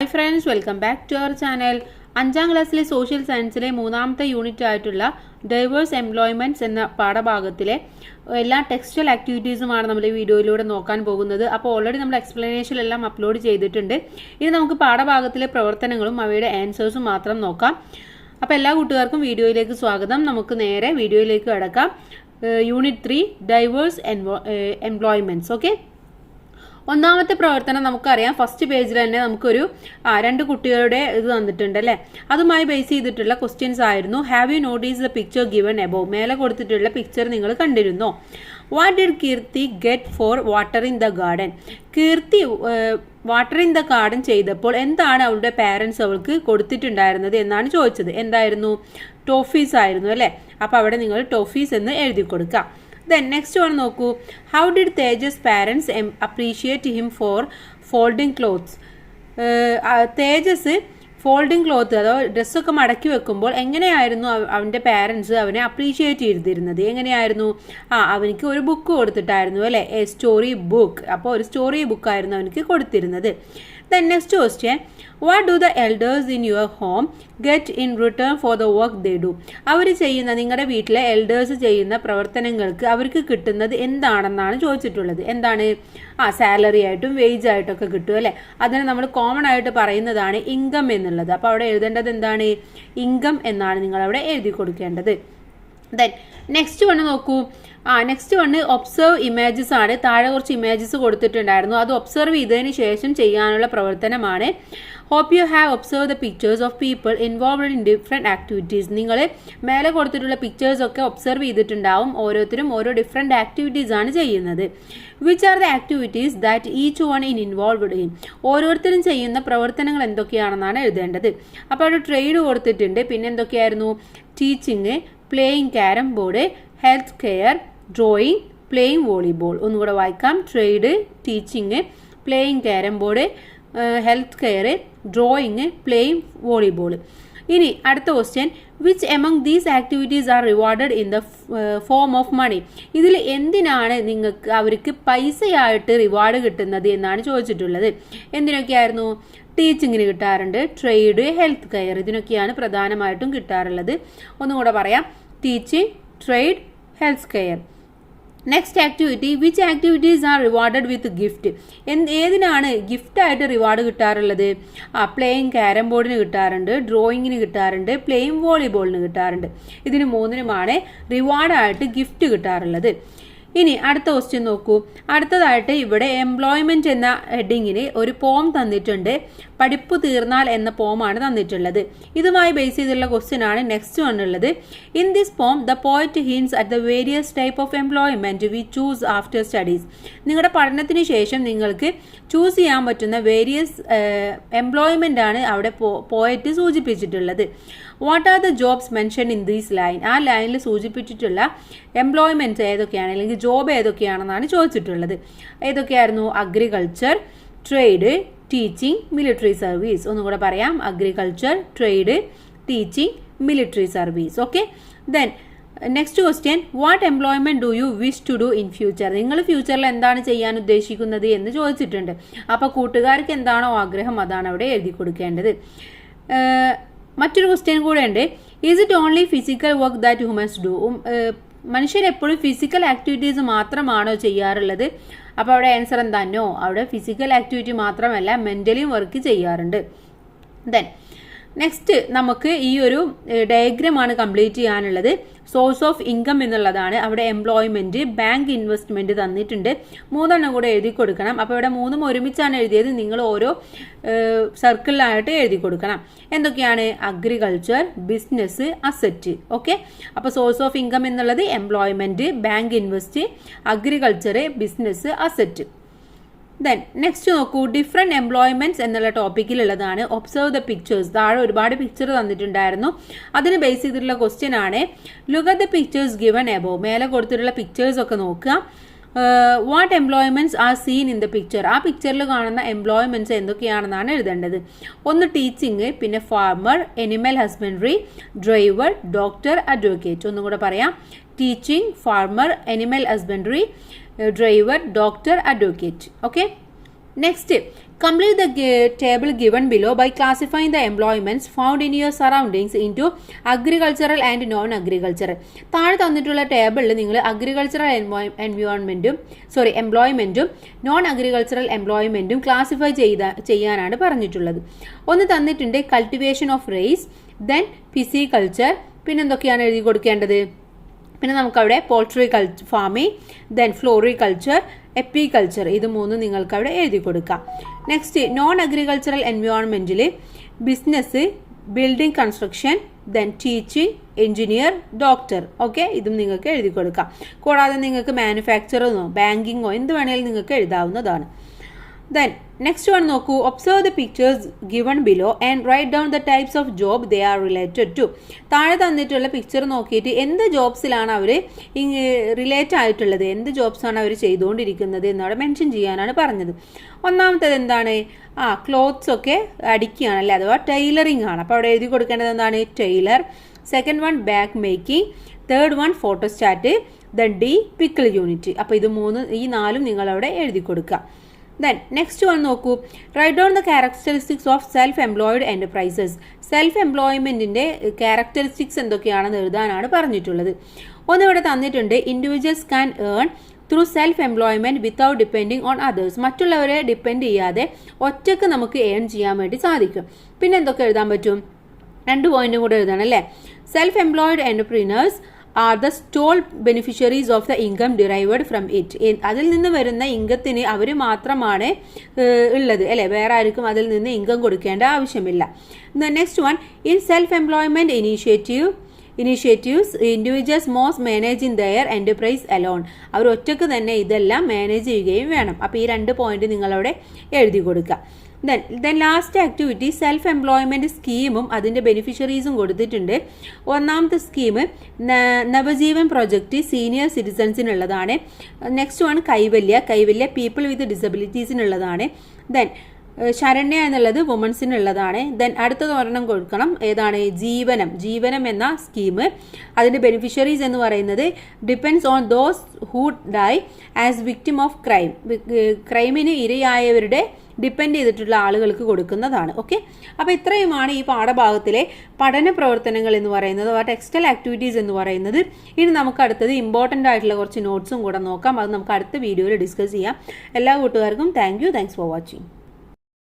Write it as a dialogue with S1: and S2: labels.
S1: Hi friends, welcome back to our channel. 5ാം ക്ലാസ്സിലെ social സയൻസിലെ 3ാമത്തെ യൂണിറ്റ് ആയിട്ടുള്ള ഡൈവേഴ്സ് എംപ്ലോയ്മെന്റ്സ് എന്ന പാഠഭാഗത്തിലെ എല്ലാ ടെക്സ്റ്റൽ ആക്ടിവിറ്റീസുമാണ് നമ്മൾ ഈ വീഡിയോയിലൂടെ നോക്കാൻ പോകുന്നത്. അപ്പോൾ ഓൾറെഡി നമ്മൾ എക്സ്പ്ലനേഷൻ എല്ലാം അപ്ലോഡ് ചെയ്തിട്ടുണ്ട്. ഇനി നമുക്ക് പാഠഭാഗത്തിലെ പ്രവർത്തനങ്ങളും അവയുടെ ആൻസേഴ്സും മാത്രം നോക്കാം. അപ്പോൾ എല്ലാ കൂട്ടുകാർക്കും വീഡിയോയിലേക്ക് സ്വാഗതം. നമുക്ക് നേരെ വീഡിയോയിലേക്ക് കടക്കാം. Unit 3 diverse employments. ഓക്കെ, ഒന്നാമത്തെ പ്രവർത്തനം നമുക്കറിയാം. ഫസ്റ്റ് പേജിൽ തന്നെ നമുക്കൊരു 2 കുട്ടികളുടെ ഇത് തന്നിട്ടുണ്ട് അല്ലേ. അതുമായി ബേസ് ചെയ്തിട്ടുള്ള ക്വസ്റ്റ്യൻസ് ആയിരുന്നു. Have you notice the picture given above? മേലെ കൊടുത്തിട്ടുള്ള പിക്ചർ നിങ്ങൾ കണ്ടിരുന്നോ? What did Keerthi get for watering the garden? Keerthi watering the garden ചെയ്തപ്പോൾ എന്താണ് അവളുടെ പാരൻസ് അവൾക്ക് കൊടുത്തിട്ടുണ്ടായിരുന്നത് എന്നാണ് ചോദിച്ചത്. എന്തായിരുന്നു? ടോഫീസ് ആയിരുന്നു അല്ലേ. അപ്പോൾ അവിടെ നിങ്ങൾ ടോഫീസ് എന്ന് എഴുതി കൊടുക്കുക. Then next one നോക്കൂ. How did Tejas parents appreciate him for folding clothes? Tejas folding cloth അതോ ഡ്രസ്സൊക്കെ മടക്കി വെക്കുമ്പോൾ എങ്ങനെയായിരുന്നു അവൻ്റെ പാരൻസ് അവനെ അപ്രീഷിയേറ്റ് ചെയ്തിരുന്നത്? എങ്ങനെയായിരുന്നു? അവനിക്ക് ഒരു ബുക്ക് കൊടുത്തിട്ടായിരുന്നു അല്ലേ, എ സ്റ്റോറി ബുക്ക്. അപ്പോൾ ഒരു സ്റ്റോറി ബുക്കായിരുന്നു അവനിക്ക് കൊടുത്തിരുന്നത്. Then next question, what do the elders in your home get in return for the work they do? അവർ ചെയ്യുന്ന, നിങ്ങളുടെ വീട്ടിലെ എൽഡേഴ്സ് ചെയ്യുന്ന പ്രവർത്തനങ്ങൾക്ക് അവർക്ക് കിട്ടുന്നത് എന്താണെന്നാണ് ചോദിച്ചിട്ടുള്ളത്. എന്താണ്? സാലറി ആയിട്ടും വേജ് ആയിട്ടൊക്കെ കിട്ടും അല്ലേ. അതിന് നമ്മൾ കോമൺ ആയിട്ട് പറയുന്നതാണ് ഇൻകം എന്നുള്ളത്. അപ്പോൾ അവിടെ എഴുതേണ്ടത് എന്താണ്? ഇൻകം എന്നാണ് നിങ്ങൾ അവിടെ എഴുതി കൊടുക്കേണ്ടത്. ദെൻ നെക്സ്റ്റ് വണ് നോക്കൂ. നെക്സ്റ്റ് വണ് ഒബ്സർവ് ഇമേജസ് ആണ്. താഴെ കുറച്ച് ഇമേജസ് കൊടുത്തിട്ടുണ്ടായിരുന്നു. അത് ഒബ്സർവ് ചെയ്തതിന് ശേഷം ചെയ്യാനുള്ള പ്രവർത്തനമാണ്. Hope you have observe the pictures of people involved in different activities. നിങ്ങൾ മേലെ കൊടുത്തിട്ടുള്ള പിക്ചേഴ്സ് ഒക്കെ ഒബ്സർവ് ചെയ്തിട്ടുണ്ടാവും. ഓരോരുത്തരും ഓരോ ഡിഫറെൻറ്റ് ആക്ടിവിറ്റീസ് ആണ് ചെയ്യുന്നത്. Which are the activities that each one involved in? ഓരോരുത്തരും ചെയ്യുന്ന പ്രവർത്തനങ്ങൾ എന്തൊക്കെയാണെന്നാണ് എഴുതേണ്ടത്. അപ്പോൾ അവിടെ ട്രേഡ് കൊടുത്തിട്ടുണ്ട്. പിന്നെ എന്തൊക്കെയായിരുന്നു? Teaching, playing carrom board, health care, drawing, playing volleyball. ഒന്നുകൂടെ വായിക്കാം. Trade, teaching, playing carrom board, health care, drawing, playing volleyball. ഇനി അടുത്ത question, which among these activities are rewarded in the form of money? ഇതിൽ എന്തിനാണ് അവർക്ക് പൈസയായിട്ട് reward കിട്ടുന്നത് എന്നാണ് ചോദിച്ചിട്ടുള്ളത്. എന്തിനൊക്കെയായിരുന്നു? ടീച്ചിങ്ങിന് കിട്ടാറുണ്ട്, ട്രേഡ്, ഹെൽത്ത് കെയർ, ഇതിനൊക്കെയാണ് പ്രധാനമായിട്ടും കിട്ടാറുള്ളത്. ഒന്നുകൂടെ പറയാം. Teaching, trade, health care. Next activity, which activities are rewarded with gift? ഏതിനാണ് ഗിഫ്റ്റായിട്ട് റിവാർഡ് കിട്ടാറുള്ളത്? പ്ലേയിങ് ക്യാരം ബോർഡിന് കിട്ടാറുണ്ട്, ഡ്രോയിങ്ങിന് കിട്ടാറുണ്ട്, പ്ലേയിങ് വോളിബോളിന് കിട്ടാറുണ്ട്. ഇതിന് 3-നുമാണ് റിവാർഡായിട്ട് ഗിഫ്റ്റ് കിട്ടാറുള്ളത്. ഇനി അടുത്ത ക്വസ്റ്റ്യൻ നോക്കൂ. അടുത്തതായിട്ട് ഇവിടെ എംപ്ലോയ്മെന്റ് എന്ന ഹെഡിങ്ങിന് ഒരു പോം തന്നിട്ടുണ്ട്. പഠിപ്പ് തീർന്നാൽ എന്ന പോമാണ് തന്നിട്ടുള്ളത്. ഇതുമായി ബേസ് ചെയ്തുള്ള ക്വസ്റ്റ്യൻ ആണ് നെക്സ്റ്റ് വന്നുള്ളത്. In this poem the poet hints at the various type of employment we choose after studies. നിങ്ങളുടെ പഠനത്തിന് ശേഷം നിങ്ങൾക്ക് ചൂസ് ചെയ്യാൻ പറ്റുന്ന വേരിയസ് എംപ്ലോയ്മെന്റ് ആണ് അവിടെ പോയറ്റ് സൂചിപ്പിച്ചിട്ടുള്ളത്. What are the jobs mention in these line? ആ ലൈനിൽ സൂചിപ്പിച്ചിട്ടുള്ള എംപ്ലോയ്മെന്റ്സ് ഏതൊക്കെയാണ്, അല്ലെങ്കിൽ ജോബ് ഏതൊക്കെയാണെന്നാണ് ചോദിച്ചിട്ടുള്ളത്. ഏതൊക്കെയായിരുന്നു? Agriculture, trade, teaching, military service. ഒന്നുകൂടെ പറയാം. Agriculture, trade, teaching, military service. Okay. Then next question, what employment do you wish to do in future? നിങ്ങൾ ഫ്യൂച്ചറിൽ എന്താണ് ചെയ്യാൻ ഉദ്ദേശിക്കുന്നത് എന്ന് ചോദിച്ചിട്ടുണ്ട്. അപ്പോൾ കൂട്ടുകാർക്ക് എന്താണോ ആഗ്രഹം അതാണ് അവിടെ എഴുതി കൊടുക്കേണ്ടത്. മറ്റൊരു ക്വസ്റ്റ്യൻ കൂടെ ഉണ്ട്. Is it only physical work that humans do? മനുഷ്യർ എപ്പോഴും ഫിസിക്കൽ ആക്ടിവിറ്റീസ് മാത്രമാണോ ചെയ്യാറുള്ളത്? അപ്പോൾ അവിടെ ആൻസർ എന്താണോ? അവിടെ ഫിസിക്കൽ ആക്ടിവിറ്റി മാത്രമല്ല, മെൻ്റലിയും വർക്ക് ചെയ്യാറുണ്ട്. ദെൻ നെക്സ്റ്റ് നമുക്ക് ഈ ഒരു ഡയഗ്രമാണ് കംപ്ലീറ്റ് ചെയ്യാനുള്ളത്. സോഴ്സ് ഓഫ് ഇൻകം എന്നുള്ളതാണ്. അവിടെ എംപ്ലോയ്മെന്റ്, ബാങ്ക് ഇൻവെസ്റ്റ്മെന്റ് തന്നിട്ടുണ്ട്. 3 കൂടെ എഴുതി കൊടുക്കണം. അപ്പോൾ ഇവിടെ 3 ഒരുമിച്ചാണ് എഴുതിയത്. നിങ്ങൾ ഓരോ സർക്കിളിലായിട്ട് എഴുതി കൊടുക്കണം. എന്തൊക്കെയാണ്? Agriculture, business, asset. ഓക്കെ. അപ്പോൾ സോഴ്സ് ഓഫ് ഇൻകം എന്നുള്ളത് employment, bank invest, agriculture, business, asset. Then next നോക്കൂ. ഡിഫറെൻറ്റ് എംപ്ലോയ്മെന്റ്സ് എന്നുള്ള ടോപ്പിക്കിലുള്ളതാണ്. Observe the pictures. താഴെ ഒരുപാട് പിക്ചർ തന്നിട്ടുണ്ടായിരുന്നു. അതിന് ബേസ് ചെയ്തിട്ടുള്ള ക്വസ്റ്റ്യൻ ആണ്. Look at the pictures given above. മേലെ കൊടുത്തിട്ടുള്ള പിക്ചേഴ്സ് ഒക്കെ നോക്കുക. What employments are seen in the picture? ആ പിക്ചറിൽ കാണുന്ന എംപ്ലോയ്മെന്റ്സ് എന്തൊക്കെയാണെന്നാണ് എഴുതേണ്ടത്. ഒന്ന് ടീച്ചിങ്, പിന്നെ farmer, animal husbandry, driver, doctor, advocate. ഒന്നും കൂടെ പറയാം. Teaching, farmer, animal husbandry, driver, doctor, advocate. Okay. Next, Complete the table given below by classifying the employments found in your surroundings into agricultural and non-agricultural. താഴെ തന്നിട്ടുള്ള ടേബിളിൽ നിങ്ങൾ agricultural എംപ്ലോയ്മെൻറ്റും non agricultural എംപ്ലോയ്മെൻറ്റും classify ചെയ്യാനാണ് പറഞ്ഞിട്ടുള്ളത്. ഒന്ന് തന്നിട്ടുണ്ട് cultivation of rice, then pisciculture, പിന്നെ എന്തൊക്കെയാണ് എഴുതി കൊടുക്കേണ്ടത്? പിന്നെ നമുക്കവിടെ poultry farming, then floriculture, apiculture, ഇത് മൂന്നും നിങ്ങൾക്ക് അവിടെ എഴുതി കൊടുക്കാം. നെക്സ്റ്റ് നോൺ അഗ്രികൾച്ചറൽ എൻവയോൺമെൻറ്റിൽ business, building construction, then teaching, engineer, doctor, okay, ഇതും നിങ്ങൾക്ക് എഴുതി കൊടുക്കാം. കൂടാതെ നിങ്ങൾക്ക് മാനുഫാക്ചറിങ്ങോ ബാങ്കിങ്ങോ എന്ത് വേണമെങ്കിലും നിങ്ങൾക്ക് എഴുതാവുന്നതാണ്. Then next one നോക്കൂ, observe the pictures given below and write down the types of job they are related to. താഴെ തന്നിട്ടുള്ള പിക്ചർ നോക്കിയിട്ട് എന്ത് ജോബ്സിലാണ് അവർ റിലേറ്റ് ആയിട്ടുള്ളത്, എന്ത് ജോബ്സാണ് അവർ ചെയ്തുകൊണ്ടിരിക്കുന്നത് എന്നവിടെ മെൻഷൻ ചെയ്യാനാണ് പറഞ്ഞത്. ഒന്നാമത്തേത് എന്താണ്? ക്ലോത്ത്സ് ഒക്കെ അടിക്കുകയാണല്ലേ, അഥവാ ടൈലറിംഗ് ആണ്. അപ്പോൾ അവിടെ എഴുതി കൊടുക്കേണ്ടത് എന്താണ്? Tailor. Second one bag making, third one photostat, then the pickle unit. അപ്പോൾ ഈ നാലും നിങ്ങളവിടെ എഴുതി കൊടുക്കുക. Then next one നോക്കൂ, write down the characteristics of self employed enterprises. Self എംപ്ലോയ്മെന്റിന്റെ ക്യാരക്ടറിസ്റ്റിക്സ് എന്തൊക്കെയാണെന്ന് എഴുതാനാണ് പറഞ്ഞിട്ടുള്ളത്. ഒന്നിവിടെ തന്നിട്ടുണ്ട്, individuals can earn through self employment without depending on others. മറ്റുള്ളവരെ ഡിപ്പെൻഡ് ചെയ്യാതെ ഒറ്റയ്ക്ക് നമുക്ക് ഏൺ ചെയ്യാൻ വേണ്ടി സാധിക്കും. പിന്നെ എന്തൊക്കെ എഴുതാൻ പറ്റും? 2 പോയിന്റും കൂടെ എഴുതണം അല്ലേ. Self employed entrepreneurs are the sole beneficiaries of the income derived from it. അതിൽ നിന്ന് വരുന്ന ഇൻകത്തിന് അവർ മാത്രമാണ് ഉള്ളത് അല്ലേ, വേറെ ആർക്കും അതിൽ നിന്ന് ഇൻകം കൊടുക്കേണ്ട ആവശ്യമില്ല. Next one, in self employment initiatives individuals most managing their enterprise alone. അവർ ഒറ്റയ്ക്ക് തന്നെ ഇതെല്ലാം മാനേജ് ചെയ്യുകയും വേണം. അപ്പോൾ ഈ 2 പോയിന്റ് നിങ്ങളവിടെ എഴുതി കൊടുക്കുക. Then last activity, self employment സ്കീമും അതിൻ്റെ ബെനിഫിഷ്യറീസും കൊടുത്തിട്ടുണ്ട്. ഒന്നാമത്തെ സ്കീം നവജീവൻ പ്രൊജക്റ്റ് സീനിയർ സിറ്റിസൺസിനുള്ളതാണ്. Next one Kaivalya people with ഡിസബിലിറ്റീസിനുള്ളതാണ്. ദെൻ ശരണ്യ എന്നുള്ളത് വുമൻസിനുള്ളതാണ്. ദെൻ അടുത്തത് ഒരെണ്ണം കൊടുക്കണം, ഏതാണ്? ജീവനം എന്ന സ്കീം. അതിൻ്റെ ബെനിഫിഷ്യറീസ് എന്ന് പറയുന്നത് depends on those who die as victim of crime. ക്രൈമിന് ഇരയായവരുടെ ഡിപ്പെൻഡ് ചെയ്തിട്ടുള്ള ആളുകൾക്ക് കൊടുക്കുന്നതാണ്. ഓക്കെ, അപ്പോൾ ഇത്രയുമാണ് ഈ പാഠഭാഗത്തിലെ പഠന പ്രവർത്തനങ്ങൾ എന്ന് പറയുന്നത്, ടെക്സ്റ്റൽ ആക്ടിവിറ്റീസ് എന്ന് പറയുന്നത്. ഇനി നമുക്ക് അടുത്തത് ഇമ്പോർട്ടൻ്റ് ആയിട്ടുള്ള കുറച്ച് നോട്ട്സും കൂടെ നോക്കാം. അത് നമുക്ക് അടുത്ത വീഡിയോയിൽ ഡിസ്കസ് ചെയ്യാം. എല്ലാ കൂട്ടുകാർക്കും താങ്ക്സ് ഫോർ വാച്ചിങ്.